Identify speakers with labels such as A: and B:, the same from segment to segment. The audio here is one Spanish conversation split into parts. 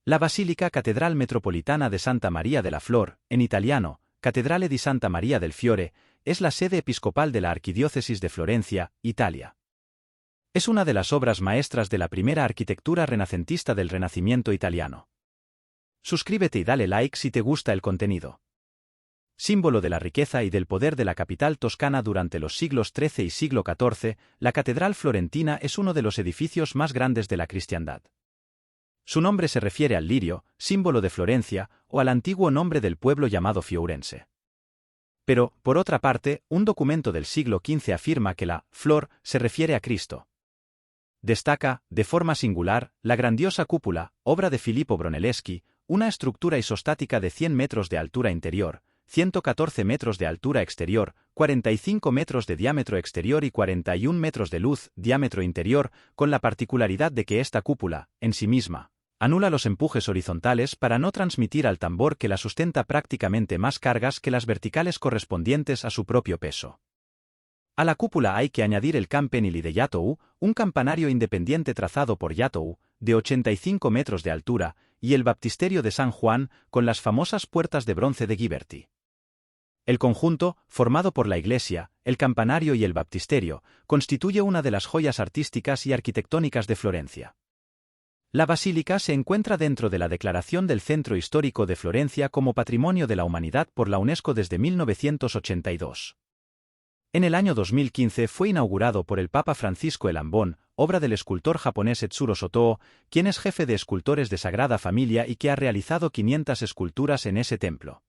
A: La Basilica Catedral Metropolitana de Santa Maria della Flor, en italiano, Cattedrale di Santa Maria del Fiore, es la sede episcopal de la Arquidiócesis de Florencia, Italia. Es una de las obras maestras de la primera arquitectura renacentista del Renacimiento italiano. Suscríbete y dale like si te gusta el contenido. Símbolo de la riqueza y del poder de la capital toscana durante los siglos XIII y siglo XIV, la Catedral Florentina es uno de los edificios más grandes de la cristiandad. Su nombre se refiere al lirio, símbolo de Florencia, o al antiguo nombre del pueblo llamado Fiourense. Pero, por otra parte, un documento del siglo XV afirma que la flor se refiere a Cristo. Destaca, de forma singular, la grandiosa cúpula, obra de Filippo Brunelleschi, una estructura isostática de 100 metros de altura interior, 114 metros de altura exterior, 45 metros de diámetro exterior y 41 metros de luz, diámetro interior, con la particularidad de que esta cúpula, en sí misma, anula los empujes horizontales para no transmitir al tambor que la sustenta prácticamente más cargas que las verticales correspondientes a su propio peso. A la cúpula hay que añadir el campanile de Jatou, un campanario independiente trazado por Jatou, de 85 metros de altura, y el baptisterio de San Juan, con las famosas puertas de bronce de Ghiberti. El conjunto, formado por la iglesia, el campanario y el baptisterio, constituye una de las joyas artísticas y arquitectónicas de Florencia. La basílica se encuentra dentro de la declaración del Centro Histórico de Florencia como Patrimonio de la Humanidad por la UNESCO desde 1982. En el año 2015 fue inaugurado por el Papa Francisco el ambón, obra del escultor japonés Etsuro Sotoo, quien es jefe de escultores de Sagrada Familia y que ha realizado 500 esculturas en ese templo.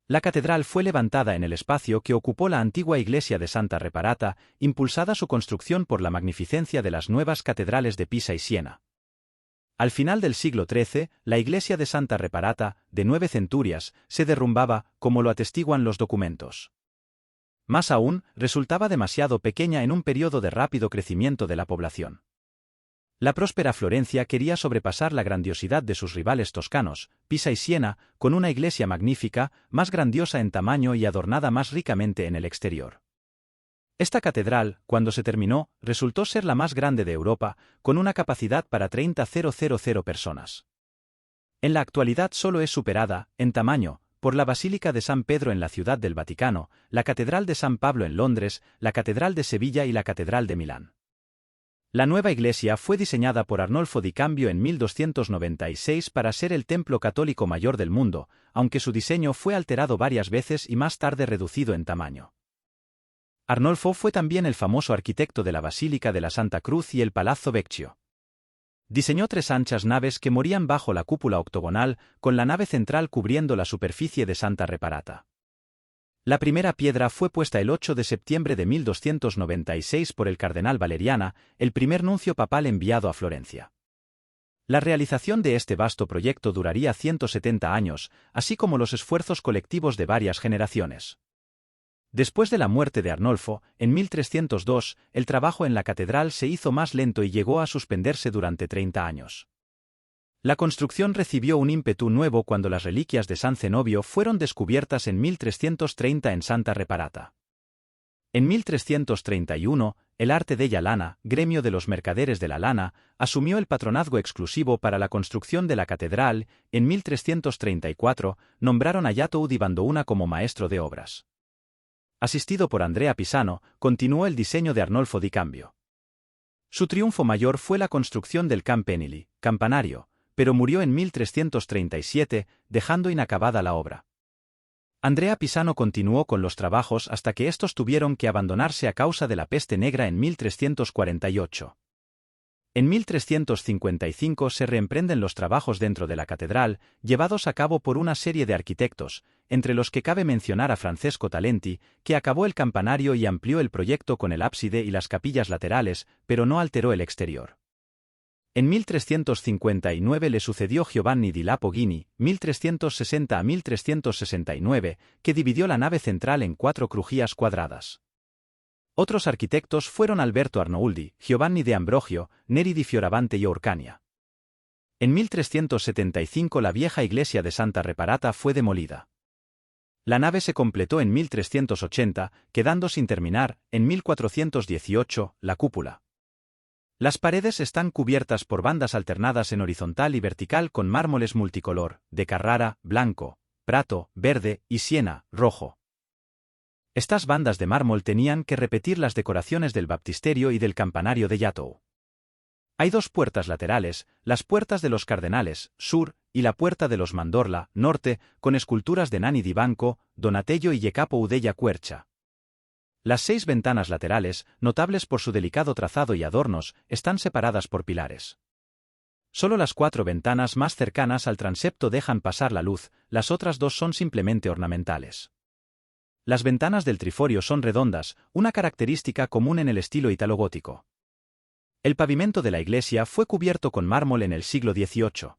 A: La catedral fue levantada en el espacio que ocupó la antigua iglesia de Santa Reparata, impulsada su construcción por la magnificencia de las nuevas catedrales de Pisa y Siena. Al final del siglo XIII, la iglesia de Santa Reparata, de 9 centurias, se derrumbaba, como lo atestiguan los documentos. Más aún, resultaba demasiado pequeña en un periodo de rápido crecimiento de la población. La próspera Florencia quería sobrepasar la grandiosidad de sus rivales toscanos, Pisa y Siena, con una iglesia magnífica, más grandiosa en tamaño y adornada más ricamente en el exterior. Esta catedral, cuando se terminó, resultó ser la más grande de Europa, con una capacidad para 30.000 personas. En la actualidad solo es superada, en tamaño, por la Basílica de San Pedro en la Ciudad del Vaticano, la Catedral de San Pablo en Londres, la Catedral de Sevilla y la Catedral de Milán. La nueva iglesia fue diseñada por Arnolfo di Cambio en 1296 para ser el templo católico mayor del mundo, aunque su diseño fue alterado varias veces y más tarde reducido en tamaño. Arnolfo fue también el famoso arquitecto de la Basílica de la Santa Cruz y el Palazzo Vecchio. Diseñó 3 anchas naves que morían bajo la cúpula octogonal, con la nave central cubriendo la superficie de Santa Reparata. La primera piedra fue puesta el 8 de septiembre de 1296 por el cardenal Valeriana, el primer nuncio papal enviado a Florencia. La realización de este vasto proyecto duraría 170 años, así como los esfuerzos colectivos de varias generaciones. Después de la muerte de Arnolfo, en 1302, el trabajo en la catedral se hizo más lento y llegó a suspenderse durante 30 años. La construcción recibió un ímpetu nuevo cuando las reliquias de San Zenobio fueron descubiertas en 1330 en Santa Reparata. En 1331, el Arte della Lana, gremio de los mercaderes de la lana, asumió el patronazgo exclusivo para la construcción de la catedral. En 1334, nombraron a Jatou di Vandouna como maestro de obras. Asistido por Andrea Pisano, continuó el diseño de Arnolfo di Cambio. Su triunfo mayor fue la construcción del campanile, campanario, pero murió en 1337, dejando inacabada la obra. Andrea Pisano continuó con los trabajos hasta que estos tuvieron que abandonarse a causa de la peste negra en 1348. En 1355 se reemprenden los trabajos dentro de la catedral, llevados a cabo por una serie de arquitectos, entre los que cabe mencionar a Francesco Talenti, que acabó el campanario y amplió el proyecto con el ábside y las capillas laterales, pero no alteró el exterior. En 1359 le sucedió Giovanni di Lapo-Ghini, 1360 a 1369, que dividió la nave central en 4 crujías cuadradas. Otros arquitectos fueron Alberto Arnouldi, Giovanni de Ambrogio, Neri di Fioravante y Orcagna. En 1375 la vieja iglesia de Santa Reparata fue demolida. La nave se completó en 1380, quedando sin terminar, en 1418, la cúpula. Las paredes están cubiertas por bandas alternadas en horizontal y vertical con mármoles multicolor, de Carrara, blanco, Prato, verde y Siena, rojo. Estas bandas de mármol tenían que repetir las decoraciones del baptisterio y del campanario de Yatou. Hay dos puertas laterales, las puertas de los Cardenales, sur, y la puerta de los Mandorla, norte, con esculturas de Nanni di Banco, Donatello y Jacopo Udella Quercia. Las 6 ventanas laterales, notables por su delicado trazado y adornos, están separadas por pilares. Solo las 4 ventanas más cercanas al transepto dejan pasar la luz, las otras 2 son simplemente ornamentales. Las ventanas del triforio son redondas, una característica común en el estilo italogótico. El pavimento de la iglesia fue cubierto con mármol en el siglo XVIII.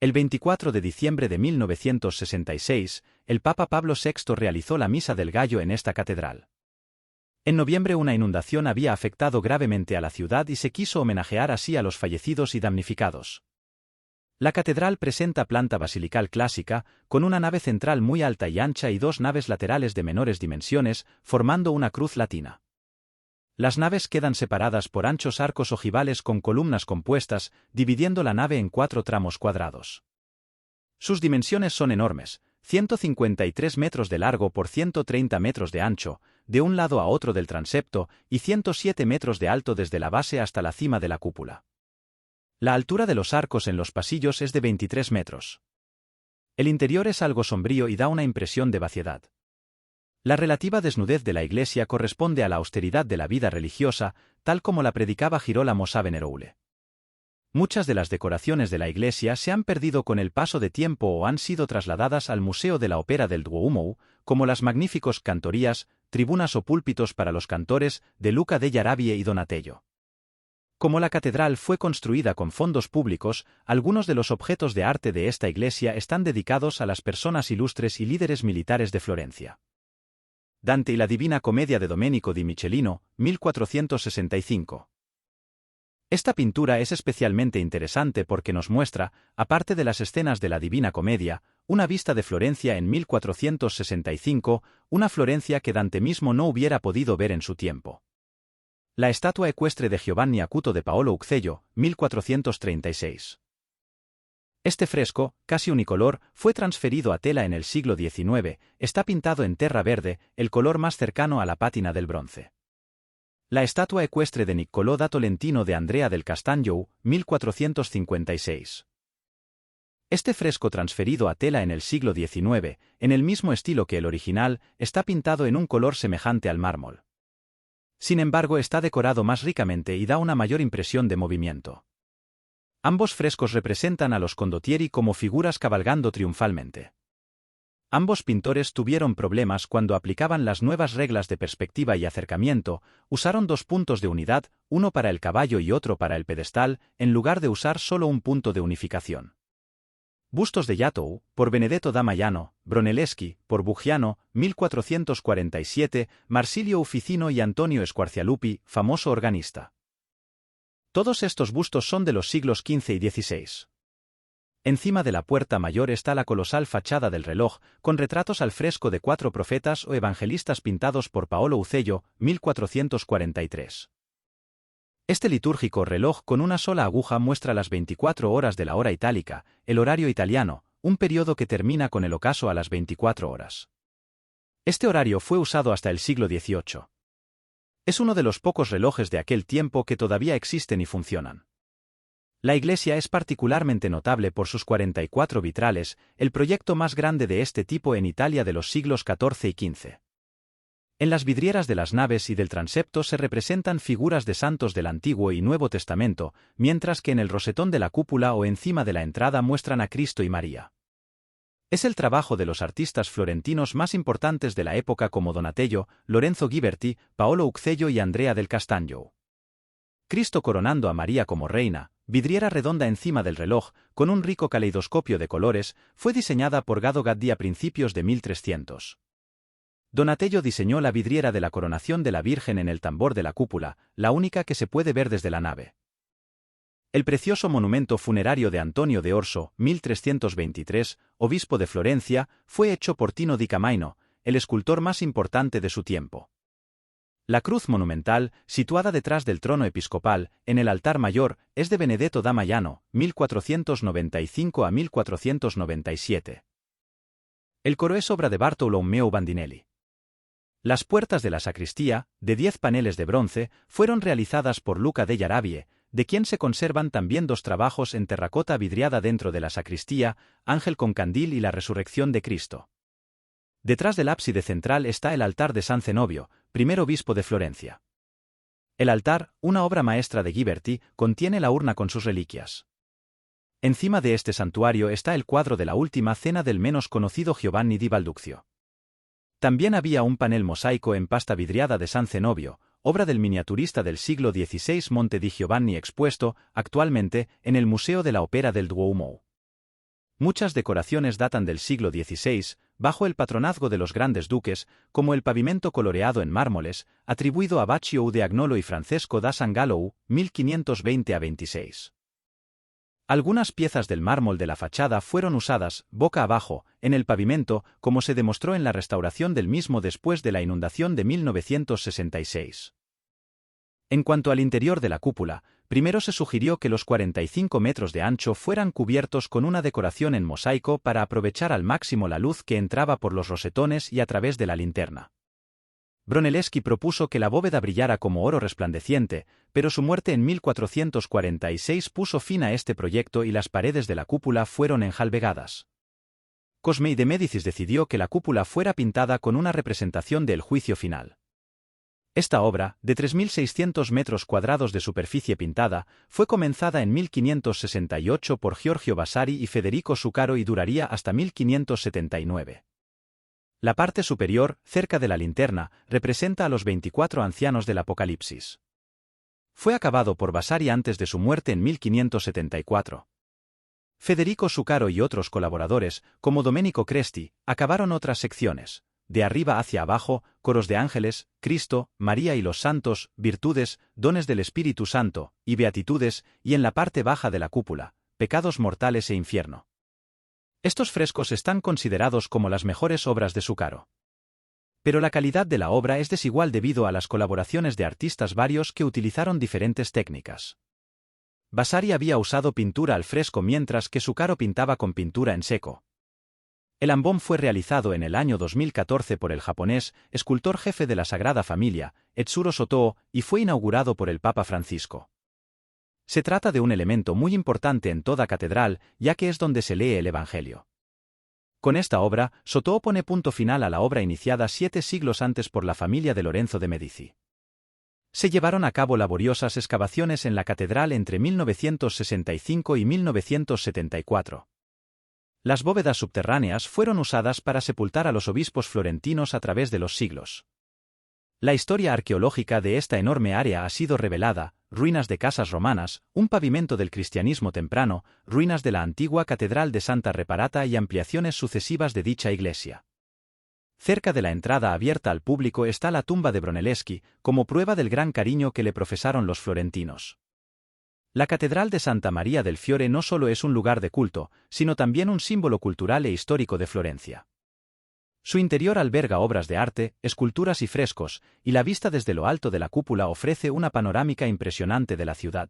A: El 24 de diciembre de 1966, el Papa Pablo VI realizó la Misa del Gallo en esta catedral. En noviembre una inundación había afectado gravemente a la ciudad y se quiso homenajear así a los fallecidos y damnificados. La catedral presenta planta basilical clásica, con una nave central muy alta y ancha y 2 naves laterales de menores dimensiones, formando una cruz latina. Las naves quedan separadas por anchos arcos ojivales con columnas compuestas, dividiendo la nave en 4 tramos cuadrados. Sus dimensiones son enormes, 153 metros de largo por 130 metros de ancho, de un lado a otro del transepto, y 107 metros de alto desde la base hasta la cima de la cúpula. La altura de los arcos en los pasillos es de 23 metros. El interior es algo sombrío y da una impresión de vaciedad. La relativa desnudez de la iglesia corresponde a la austeridad de la vida religiosa, tal como la predicaba Girolamo Savonarola. Muchas de las decoraciones de la iglesia se han perdido con el paso de tiempo o han sido trasladadas al Museo de la Ópera del Duomo, como las magníficos cantorías, tribunas o púlpitos para los cantores de Luca degli Arabi y Donatello. Como la catedral fue construida con fondos públicos, algunos de los objetos de arte de esta iglesia están dedicados a las personas ilustres y líderes militares de Florencia. Dante y la Divina Comedia de Domenico di Michelino, 1465. Esta pintura es especialmente interesante porque nos muestra, aparte de las escenas de la Divina Comedia, una vista de Florencia en 1465, una Florencia que Dante mismo no hubiera podido ver en su tiempo. La estatua ecuestre de Giovanni Acuto de Paolo Uccello, 1436. Este fresco, casi unicolor, fue transferido a tela en el siglo XIX, está pintado en terra verde, el color más cercano a la pátina del bronce. La estatua ecuestre de Niccolò da Tolentino de Andrea del Castagno, 1456. Este fresco transferido a tela en el siglo XIX, en el mismo estilo que el original, está pintado en un color semejante al mármol. Sin embargo, está decorado más ricamente y da una mayor impresión de movimiento. Ambos frescos representan a los condottieri como figuras cabalgando triunfalmente. Ambos pintores tuvieron problemas cuando aplicaban las nuevas reglas de perspectiva y acercamiento, usaron 2 puntos de unidad, uno para el caballo y otro para el pedestal, en lugar de usar solo un punto de unificación. Bustos de Yatou, por Benedetto da Maiano, Brunelleschi, por Buggiano, 1447, Marsilio Uficino y Antonio Squarcialupi, famoso organista. Todos estos bustos son de los siglos XV y XVI. Encima de la puerta mayor está la colosal fachada del reloj, con retratos al fresco de 4 profetas o evangelistas pintados por Paolo Uccello, 1443. Este litúrgico reloj con una sola aguja muestra las 24 horas de la hora itálica, el horario italiano, un periodo que termina con el ocaso a las 24 horas. Este horario fue usado hasta el siglo XVIII. Es uno de los pocos relojes de aquel tiempo que todavía existen y funcionan. La iglesia es particularmente notable por sus 44 vitrales, el proyecto más grande de este tipo en Italia de los siglos XIV y XV. En las vidrieras de las naves y del transepto se representan figuras de santos del Antiguo y Nuevo Testamento, mientras que en el rosetón de la cúpula o encima de la entrada muestran a Cristo y María. Es el trabajo de los artistas florentinos más importantes de la época como Donatello, Lorenzo Ghiberti, Paolo Uccello y Andrea del Castagno. Cristo coronando a María como reina, vidriera redonda encima del reloj, con un rico caleidoscopio de colores, fue diseñada por Gado Gaddi a principios de 1300. Donatello diseñó la vidriera de la coronación de la Virgen en el tambor de la cúpula, la única que se puede ver desde la nave. El precioso monumento funerario de Antonio de Orso, 1323, obispo de Florencia, fue hecho por Tino di Camaino, el escultor más importante de su tiempo. La cruz monumental, situada detrás del trono episcopal, en el altar mayor, es de Benedetto da Maiano, 1495 a 1497. El coro es obra de Bartolomeo Bandinelli. Las puertas de la sacristía, de 10 paneles de bronce, fueron realizadas por Luca degli Arabie, de quien se conservan también 2 trabajos en terracota vidriada dentro de la sacristía, Ángel con candil y la Resurrección de Cristo. Detrás del ábside central está el altar de San Zenobio, primer obispo de Florencia. El altar, una obra maestra de Ghiberti, contiene la urna con sus reliquias. Encima de este santuario está el cuadro de la Última Cena del menos conocido Giovanni di Balduccio. También había un panel mosaico en pasta vidriada de San Zenobio, obra del miniaturista del siglo XVI Monte di Giovanni expuesto, actualmente, en el Museo de la Ópera del Duomo. Muchas decoraciones datan del siglo XVI, bajo el patronazgo de los grandes duques, como el pavimento coloreado en mármoles, atribuido a Baccio de Agnolo y Francesco da Sangallo, 1520 a 26. Algunas piezas del mármol de la fachada fueron usadas, boca abajo, en el pavimento, como se demostró en la restauración del mismo después de la inundación de 1966. En cuanto al interior de la cúpula, primero se sugirió que los 45 metros de ancho fueran cubiertos con una decoración en mosaico para aprovechar al máximo la luz que entraba por los rosetones y a través de la linterna. Brunelleschi propuso que la bóveda brillara como oro resplandeciente, pero su muerte en 1446 puso fin a este proyecto y las paredes de la cúpula fueron enjalbegadas. Cosme de Médicis decidió que la cúpula fuera pintada con una representación del juicio final. Esta obra, de 3.600 metros cuadrados de superficie pintada, fue comenzada en 1568 por Giorgio Vasari y Federico Zuccaro y duraría hasta 1579. La parte superior, cerca de la linterna, representa a los 24 ancianos del Apocalipsis. Fue acabado por Vasari antes de su muerte en 1574. Federico Zuccaro y otros colaboradores, como Domenico Cresti, acabaron otras secciones. De arriba hacia abajo, coros de ángeles, Cristo, María y los santos, virtudes, dones del Espíritu Santo, y beatitudes, y en la parte baja de la cúpula, pecados mortales e infierno. Estos frescos están considerados como las mejores obras de Zuccaro. Pero la calidad de la obra es desigual debido a las colaboraciones de artistas varios que utilizaron diferentes técnicas. Vasari había usado pintura al fresco mientras que Zuccaro pintaba con pintura en seco. El ambón fue realizado en el año 2014 por el japonés, escultor jefe de la Sagrada Familia, Etsuro Sotoo, y fue inaugurado por el Papa Francisco. Se trata de un elemento muy importante en toda catedral, ya que es donde se lee el Evangelio. Con esta obra, Sotoo pone punto final a la obra iniciada 7 siglos antes por la familia de Lorenzo de Medici. Se llevaron a cabo laboriosas excavaciones en la catedral entre 1965 y 1974. Las bóvedas subterráneas fueron usadas para sepultar a los obispos florentinos a través de los siglos. La historia arqueológica de esta enorme área ha sido revelada: ruinas de casas romanas, un pavimento del cristianismo temprano, ruinas de la antigua catedral de Santa Reparata y ampliaciones sucesivas de dicha iglesia. Cerca de la entrada abierta al público está la tumba de Brunelleschi, como prueba del gran cariño que le profesaron los florentinos. La Catedral de Santa María del Fiore no solo es un lugar de culto, sino también un símbolo cultural e histórico de Florencia. Su interior alberga obras de arte, esculturas y frescos, y la vista desde lo alto de la cúpula ofrece una panorámica impresionante de la ciudad.